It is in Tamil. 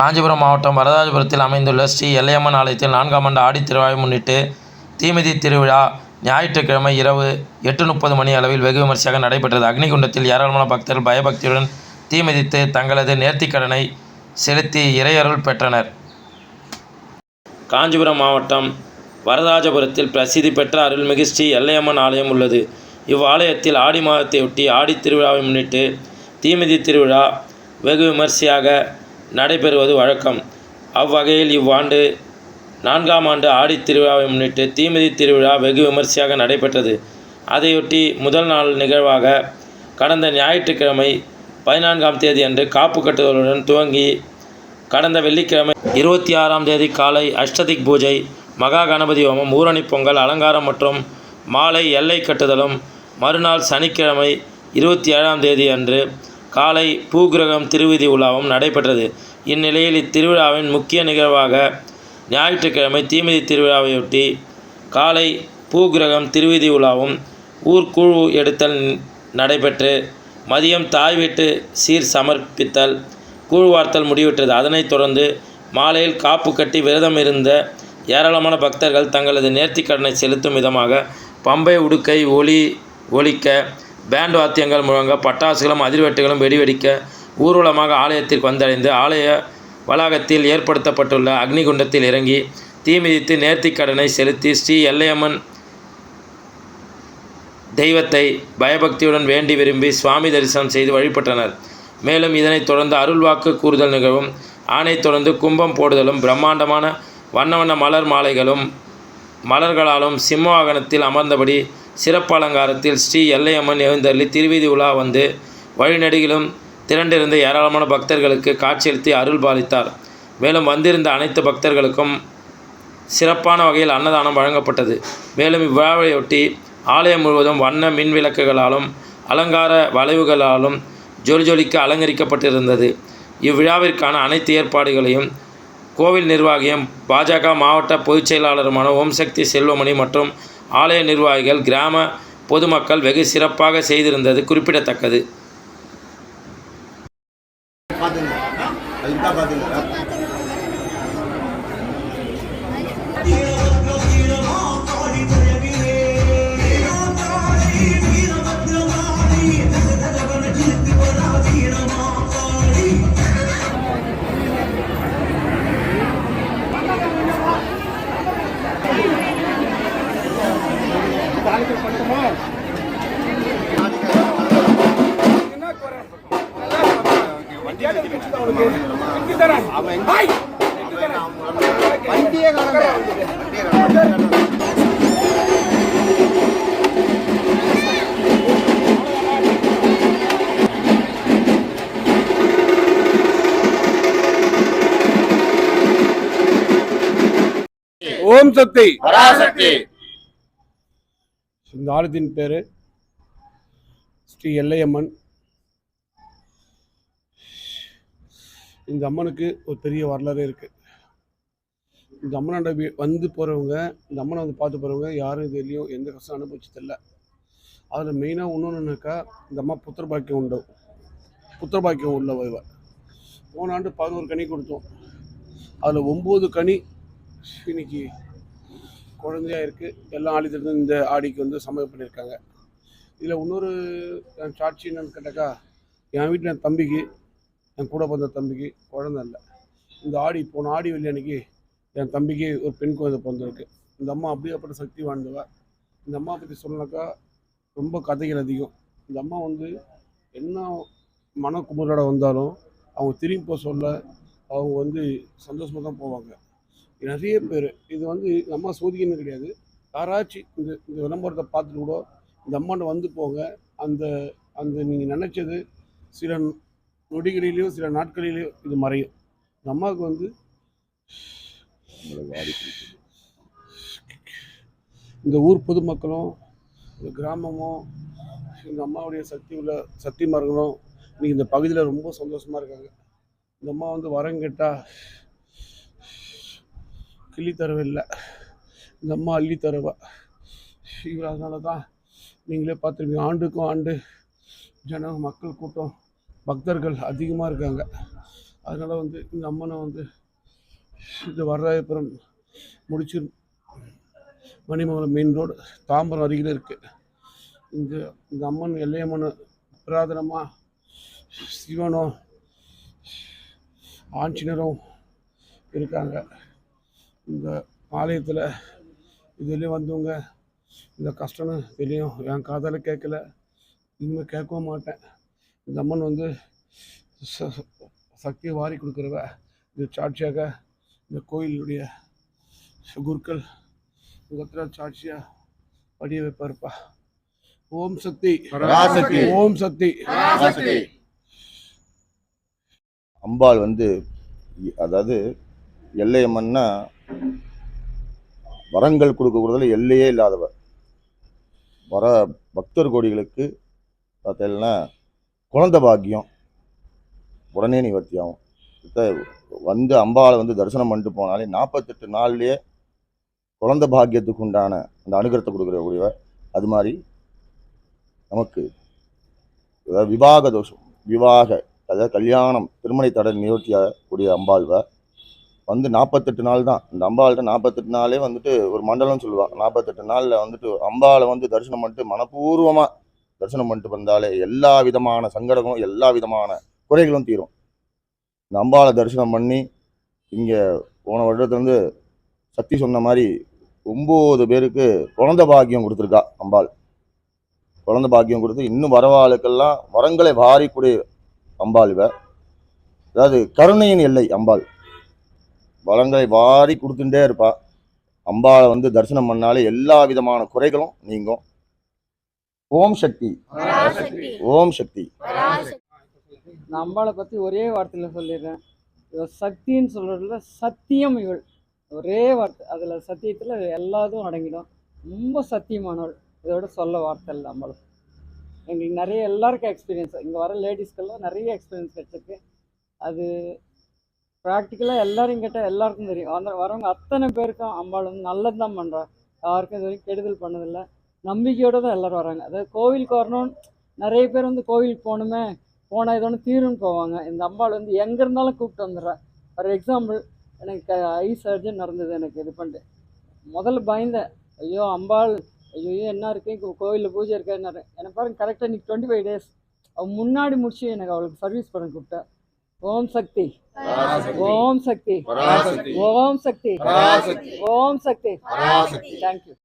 காஞ்சிபுரம் மாவட்டம் வரதராஜபுரத்தில் அமைந்துள்ள ஸ்ரீ எல்லையம்மன் ஆலயத்தில் 4ஆம் ஆண்டு ஆடித் திருவிழாவை முன்னிட்டு தீமிதி திருவிழா ஞாயிற்றுக்கிழமை இரவு 8:30 மணி அளவில் வெகு விமரிசையாக நடைபெற்றது. அக்னிகுண்டத்தில் ஏராளமான பக்தர்கள் பயபக்தியுடன் தீமிதித்து தங்களது நேர்த்திக்கடனை செலுத்தி இறையருள் பெற்றனர். காஞ்சிபுரம் மாவட்டம் வரதராஜபுரத்தில் பிரசித்தி பெற்ற அருள்மிகு ஸ்ரீ எல்லையம்மன் ஆலயம் உள்ளது. இவ்வாலயத்தில் ஆடி மாதத்தையொட்டி ஆடித் திருவிழாவை முன்னிட்டு தீமிதி திருவிழா வெகு விமரிசையாக நடைபெறுவது வழக்கம். அவ்வகையில் இவ்வாண்டு 4ஆம் ஆண்டு ஆடித் திருவிழாவை முன்னிட்டு தீமிதி திருவிழா வெகு விமரிசையாக நடைபெற்றது. அதையொட்டி முதல் நாள் நிகழ்வாக கடந்த ஞாயிற்றுக்கிழமை 14ஆம் தேதி அன்று காப்பு கட்டுதலுடன் துவங்கி கடந்த வெள்ளிக்கிழமை 26ஆம் தேதி காலை அஷ்டதிக் பூஜை, மகா கணபதி ஹோமம், ஊரணி பொங்கல், அலங்காரம் மற்றும் மாலை எல்லை கட்டுதலும், மறுநாள் சனிக்கிழமை 27ஆம் தேதி அன்று காலை பூகிரகம் திருவீதி உலாவும் நடைபெற்றது. இந்நிலையில் இத்திருவிழாவின் முக்கிய நிகழ்வாக ஞாயிற்றுக்கிழமை தீமிதி திருவிழாவையொட்டி காலை பூகிரகம் திருவீதி உலாவும் ஊர்கூழ் எடுத்தல் நடைபெற்று மதியம் தாய் வீட்டு சீர் சமர்ப்பித்தல் கூழ்வார்த்தல் முடிவுற்றது. அதனைத் தொடர்ந்து மாலையில் காப்பு கட்டி விரதம் இருந்த ஏராளமான பக்தர்கள் தங்களது நேர்த்திக்கடனை செலுத்தும் விதமாக பம்பை உடுக்கை ஒலிக்க, பேண்ட் வாத்தியங்கள் முழங்க, பட்டாசுகளும் அதிர்வெட்டுகளும் வெடிவெடிக்க ஊர்வலமாக ஆலயத்திற்கு வந்தடைந்து ஆலய வளாகத்தில் ஏற்படுத்தப்பட்டுள்ள அக்னிகுண்டத்தில் இறங்கி தீமிதித்து நேர்த்திக்கடனை செலுத்தி ஸ்ரீ எல்லையம்மன் தெய்வத்தை பயபக்தியுடன் வேண்டி விரும்பி சுவாமி தரிசனம் செய்து வழிபட்டனர். மேலும் இதனைத் தொடர்ந்து அருள்வாக்கு கூறுதல் நிகழ்வும், அதனைத் தொடர்ந்து கும்பம் போடுதலும், பிரம்மாண்டமான வண்ண வண்ண மலர் மாலைகளும் மலர்களாலும் சிம்ம வாகனத்தில் அமர்ந்தபடி சிறப்பு அலங்காரத்தில் ஸ்ரீ எல்லையம்மன் எழுந்தருளி திருவீதி உலா வந்து வழிநெடுகிலும் திரண்டிருந்த ஏராளமான பக்தர்களுக்கு காட்சியளித்து அருள் பாலித்தார். மேலும் வந்திருந்த அனைத்து பக்தர்களுக்கும் சிறப்பான வகையில் அன்னதானம் வழங்கப்பட்டது. மேலும் இவ்விழாவையொட்டி ஆலயம் முழுவதும் வண்ண மின் விளக்குகளாலும் அலங்கார வளைவுகளாலும் ஜொலிக்க அலங்கரிக்கப்பட்டிருந்தது. இவ்விழாவிற்கான அனைத்து ஏற்பாடுகளையும் கோவில் நிர்வாகியும் பாஜக மாவட்ட பொதுச் செயலாளருமான ஓம் சக்தி செல்வமணி மற்றும் ஆலய நிர்வாகிகள், கிராம பொதுமக்கள் வெகு சிறப்பாக செய்திருந்தது குறிப்பிடத்தக்கது. ஓம் சக்தி பராசக்தி. இந்த ஆலயத்தின் பேரு ஸ்ரீ எல்லையம்மன். இந்த அம்மனுக்கு ஒரு பெரிய வரலாறு இருக்கு. இந்த அம்மனோட வந்து போறவங்க, இந்த அம்மனை வந்து பார்த்து போறவங்க யாரும் இதுலேயும் எந்த கஷ்டம் அனுபவிச்சதில்லை. அதில் மெயினாக ஒன்றுனாக்கா, இந்த அம்மா புத்திர பாக்கியம் உள்ளவ. போன ஆண்டு 11 கனி கொடுத்தோம். அதில் 9 கனி இன்னைக்கு குழந்தையா இருக்குது. எல்லாம் ஆலயத்திலிருந்து இந்த ஆடிக்கு வந்து சமையல் பண்ணியிருக்காங்க. இதில் இன்னொரு சாட்சி என்னன்னு கேட்டாக்கா, என் வீட்டில் என் தம்பிக்கு, என் கூட பிறந்த தம்பிக்கு குழந்தை இல்லை. இந்த போன ஆடி வெள்ளி அன்னைக்கு என் தம்பிக்கு ஒரு பெண் குழந்தை பிறந்திருக்கு. இந்த அம்மா அப்படியேப்பட்ட சக்தி வாழ்ந்தவ. இந்த அம்மா பற்றி சொல்லனாக்கா ரொம்ப கதைகள் அதிகம். இந்த அம்மா வந்து என்ன மனக்குமுறோட வந்தாலும் அவங்க திரும்பி போக சொல்ல அவங்க வந்து சந்தோஷமாக தான் போவாங்க. நிறைய பேர் இது வந்து இந்த அம்மா சோதிக்கணும் கிடையாது. யாராச்சும் இந்த விளம்பரத்தை பார்த்துட்டு கூட இந்த அம்மாண்ட வந்து போங்க. அந்த அந்த நீங்கள் நினச்சது சில நொடிகளிலேயும் சில நாட்களிலேயும் இது மறையும். இந்த அம்மாவுக்கு வந்து இந்த ஊர் பொதுமக்களும் இந்த கிராமமும் இந்த அம்மாவுடைய சக்திமார்களும் இன்னைக்கு இந்த பகுதியில் ரொம்ப சந்தோஷமாக இருக்காங்க. இந்த அம்மா வந்து வரம் கேட்டால் கிள்ளி தரவில்லை, இந்த அம்மா அள்ளி தருவா. அதனால தான் நீங்களே பார்த்துருப்பீங்க, ஆண்டுக்கும் ஆண்டு மக்கள் கூட்டம் பக்தர்கள் அதிகமாக இருக்காங்க. அதனால் வந்து இந்த அம்மனை வந்து இது வரராஜபுரம் முடிச்சு மணிமங்கலம் மெயின் ரோடு தாம்பரம் அருகில் இருக்குது. இந்த அம்மன் எல்லையம்மன் புராதனமாக சிவனும் ஆஞ்சநேயரும் இருக்காங்க. இந்த ஆலயத்தில் இதுலேயும் வந்தவங்க இந்த கஷ்டம்னு தெரியும். என் காதால் கேட்கல, இனிமேல் கேட்கவும் மாட்டேன். இந்த அம்மன் வந்து சக்தியை வாரி கொடுக்குறவ. இது சாட்சியாக இந்த கோயிலுடைய குருக்கள் முகத்தில் சாட்சியாக படிய வைப்பாருப்பா. ஓம் சக்தி, ஓம் சக்தி. அம்பாள் வந்து அதாவது எல்லையம்மன்னா வரங்கள் கொடுக்கறதுல எல்லையே இல்லாதவர். வர பக்தர் கோடிகளுக்கு பார்த்தீங்கன்னா குழந்தை பாக்கியம் உடனே நிவர்த்தி ஆகும். வந்து அம்பாளை வந்து தரிசனம் பண்ணிட்டு போனாலே 48 நாள்லேயே குழந்தை பாக்கியத்துக்கு உண்டான அந்த அனுகிரகத்தை கொடுக்குறக்கூடியவர். அது மாதிரி நமக்கு அதாவது விவாக தோஷம், அதாவது கல்யாணம், திருமண தடை நிவர்த்தியாகக்கூடிய அம்பாள்வை வந்து 48 நாள் தான். இந்த அம்பாள்கிட்ட 48 நாளே வந்துட்டு ஒரு மண்டலம் சொல்லுவாள். 48 நாளில் வந்துட்டு அம்பாளை வந்து தரிசனம் பண்ணிட்டு மனப்பூர்வமாக தரிசனம் பண்ணிட்டு வந்தாலே எல்லா விதமான சங்கடங்களும் எல்லா விதமான குறைகளும் தீரும். இந்த அம்பாளை தரிசனம் பண்ணி இங்கே போன வருடத்துலேருந்து சக்தி சொன்ன மாதிரி 9 பேருக்கு குழந்தை பாக்கியம் கொடுத்துருக்கா அம்பாள். குழந்தை பாக்கியம் கொடுத்து இன்னும் வரவாளுக்கெல்லாம் வரங்களை வாரிக்கூடிய அம்பாள் இவ. அதாவது கருணையின் எல்லை அம்பாள். வரங்களை வாரி கொடுத்துட்டே இருப்பா. அம்பாளை வந்து தரிசனம் பண்ணாலே எல்லா விதமான குறைகளும் நீங்கும். ஓம் சக்தி, ஓம் சக்தி. நான் அம்பாளை பற்றி ஒரே வார்த்தையில் சொல்லிடுறேன். இவள் சக்தின்னு சொல்கிறதுல சத்தியம் இவள். ஒரே வார்த்தை, அதில் சத்தியத்தில் எல்லாத்தும் அடங்கிடும். ரொம்ப சத்தியமானவள். இதோட சொல்ல வார்த்தை இல்லை அம்பாள். எங்களுக்கு நிறைய எல்லாருக்கும் எக்ஸ்பீரியன்ஸ், இங்கே வர லேடிஸ்க்கெல்லாம் நிறைய எக்ஸ்பீரியன்ஸ் கிடச்சிருக்கு. அது ப்ராக்டிக்கலாக எல்லாரும் கேட்டால் எல்லாருக்கும் தெரியும். அந்த வரவங்க அத்தனை பேருக்கும் அம்பாள் வந்து நல்லது தான் பண்ணுறா. யாருக்கும் இது வரைக்கும் கெடுதல் பண்ணதில்லை. நம்பிக்கையோடு தான் எல்லோரும் வராங்க. அதாவது கோவிலுக்கு வரணும்னு நிறைய பேர் வந்து கோவிலுக்கு போனால் இதோட தீருன்னு போவாங்க. இந்த அம்பாள் வந்து எங்கே இருந்தாலும் கூப்பிட்டு வந்துடுறா. ஃபார் எக்ஸாம்பிள், எனக்கு ஐ சர்ஜன் நடந்தது. எனக்கு இது பண்ணிட்டு முதல்ல பயந்தேன். ஐயோ அம்பாள், ஐயோ என்ன இருக்குது கோவிலில் பூஜை இருக்காருன்னாரு. எனக்கு பாருங்க கரெக்டாக இன்றைக்கி 25 days அவள் முன்னாடி முடிச்சு எனக்கு அவளுக்கு சர்வீஸ் பண்ண கூப்பிட்டேன். ஓம் சக்தி, ஓம் சக்தி, ஓம் சக்தி, ஓம் சக்தி. தேங்க்யூ.